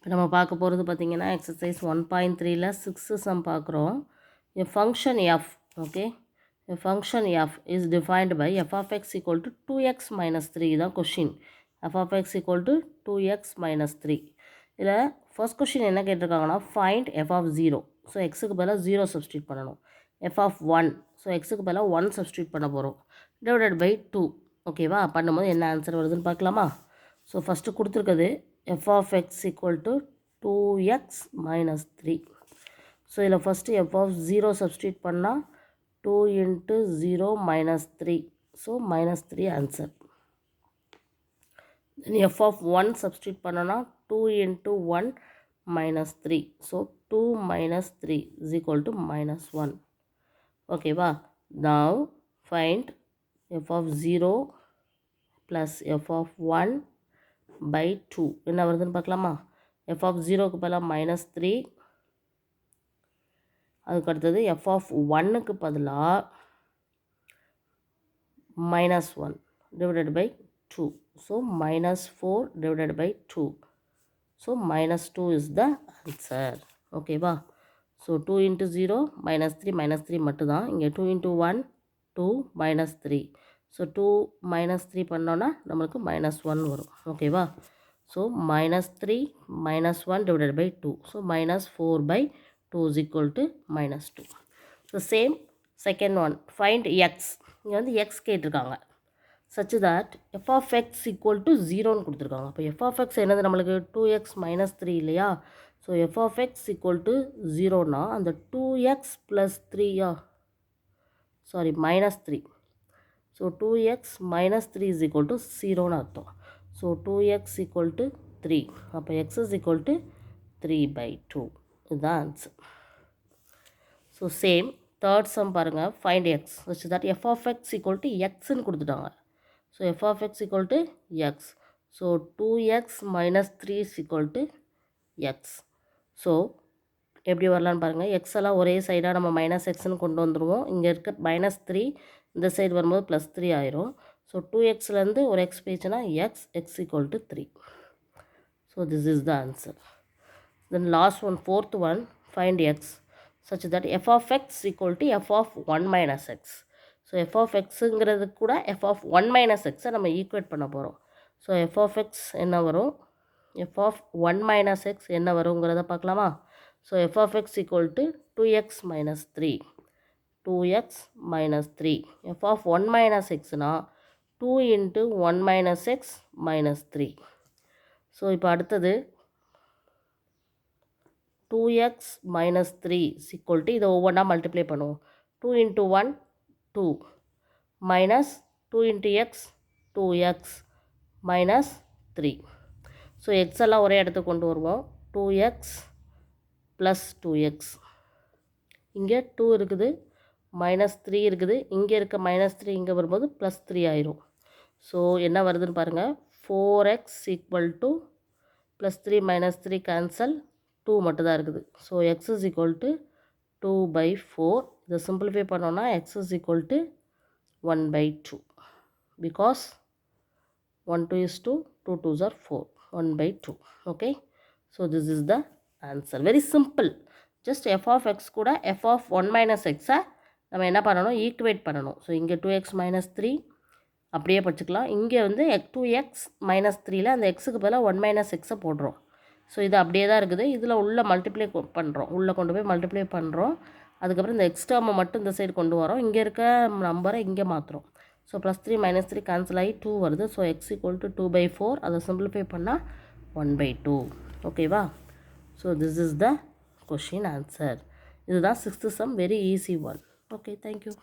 இப்போ நம்ம பார்க்க போகிறது பார்த்திங்கன்னா எக்ஸசைஸ் 1.3ல 6th சம் பார்க்குறோம். A function f, okay, a function f is defined by f of x equal to 2x minus 3 தான் question. f of x equal to 2x minus 3. இதில் first question என்ன கேட்டிருக்காங்கன்னா find f of 0. So எக்ஸுக்கு பதிலாக 0 substitute பண்ணணும். f of 1, so எக்ஸுக்கு பதிலாக 1 substitute பண்ண போகிறோம். டிவைடட் பை 2, ஓகேவா? பண்ணும்போது என்ன ஆன்சர் வருதுன்னு பார்க்கலாமா? ஸோ ஃபஸ்ட்டு கொடுத்துருக்குது f of x equal to 2x minus 3. So இதில் ஃபஸ்ட்டு f of 0 சப்ஸ்டியூட் பண்ணால் 2 into 0 minus 3. So minus 3 answer. then f of 1 substitute பண்ணோன்னா 2 into 1 minus 3. So 2 minus 3 is equal to minus 1. ஓகேவா? now find f of 0 plus f of 1 by 2 என்ன வருதுன்னு பார்க்கலாமா? f of 0க்கு பதிலாக minus 3, அதுக்கு அடுத்தது f of 1க்கு பதிலாக minus 1 divided by 2. So minus 4 divided by 2. So minus 2 is the answer. ஓகேவா? ஸோ 2 into 0 minus 3 மட்டும்தான். இங்கே 2 into 1 2 minus 3. ஸோ 2 minus 3 பண்ணோன்னா நம்மளுக்கு minus 1 வரும். ஓகேவா? So minus 3 minus 1 divided by 2. So minus 4 by 2 is equal to minus 2. So same second one find X. இங்கே வந்து X கேட்டிருக்காங்க. such that f of x equal to 0ன்னு கொடுத்துருக்காங்க. அப்போ f of x என்னது நம்மளுக்கு 2x minus 3 இல்லையா? So f of x equal to 0னா அந்த 2x plus 3யா, sorry minus 3. So 2x minus 3 is equal to 0ன்னு அர்த்தம். So 2x equal to 3. அப்போ x is equal to 3 by 2. இதுதான் answer. So same third sum பாருங்கள். Find x such that f of x equal to xன்னு கொடுத்துட்டாங்க. So f of x equal to x. So 2x minus 3 is equal to x. So எப்படி வரலான்னு பாருங்கள். X எல்லாம் ஒரே சைடாக நம்ம மைனஸ் எக்ஸ்ன்னு கொண்டு வந்துடுவோம். இங்கே இருக்க minus 3 இந்த சைடு வரும்போது ப்ளஸ் 3 ஆயிரும். ஸோ 2xலேருந்து ஒரு எக்ஸ் போயிடுச்சுன்னா x equal to 3. So this is the answer. Then last one fourth one find x such that f of x equal to f of 1 minus x. So f of xங்கிறது கூட f of 1 minus xை நம்ம equate பண்ண போகிறோம். So f of x என்ன வரும், f of 1 minus x என்ன வருங்கிறத பார்க்கலாமா? So f of x equal to 2x minus 3. 2x minus 3. f of 1 minus xனா 2 into 1 minus x minus 3. So இப்போ அடுத்தது 2x minus 3 is equal to இதை ஒவ்வொன்றா multiply பண்ணுவோம். 2 into 1 2 minus 2 into x 2x minus 3. So X எல்லாம் ஒரே இடத்துக்கு கொண்டு வருவோம். 2x plus 2x. இங்கே 2 இருக்குது, minus 3 இருக்குது, இங்கே இருக்க minus 3 இங்கே வரும்போது plus 3 ஆயிரும். ஸோ என்ன வருதுன்னு பாருங்கள். 4x equal to plus 3 minus 3 cancel, 2 மட்டும்தான் இருக்குது. So x is equal to 2 by 4. இதை சிம்பிளிஃபை பண்ணோன்னா x is equal to 1 by 2. Because 1 2 is 2, 2 2s are 4, 1 by 2. Okay. So this is the answer. Very simple. Just f of x கூட f of 1 minus xஐ நம்ம என்ன பண்ணணும், equate பண்ணணும். So இங்கே 2x minus 3 அப்படியே படிச்சுக்கலாம். இங்கே வந்து 2x minus 3ல் அந்த எக்ஸுக்கு பதிலாக 1 minus xஐ போடுறோம். ஸோ இது அப்படியே தான் இருக்குது. இதில் உள்ளே மல்டிப்ளை பண்ணுறோம், உள்ளே கொண்டு போய் மல்டிப்ளை பண்ணுறோம். அதுக்கப்புறம் இந்த எக்ஸ் டேர்மை மட்டும் இந்த சைடு கொண்டு வரோம். இங்கே இருக்க நம்பரை இங்கே மாற்றுறோம். ஸோ ப்ளஸ் 3 minus 3 கேன்சல் ஆகி 2 வருது. So X equal to 2 by 4. அதை சிம்பிளிஃபை பண்ணால் 1 by 2. ஓகேவா? So this is the question answer. இதுதான் 6th sum. Very easy one. Okay, thank you.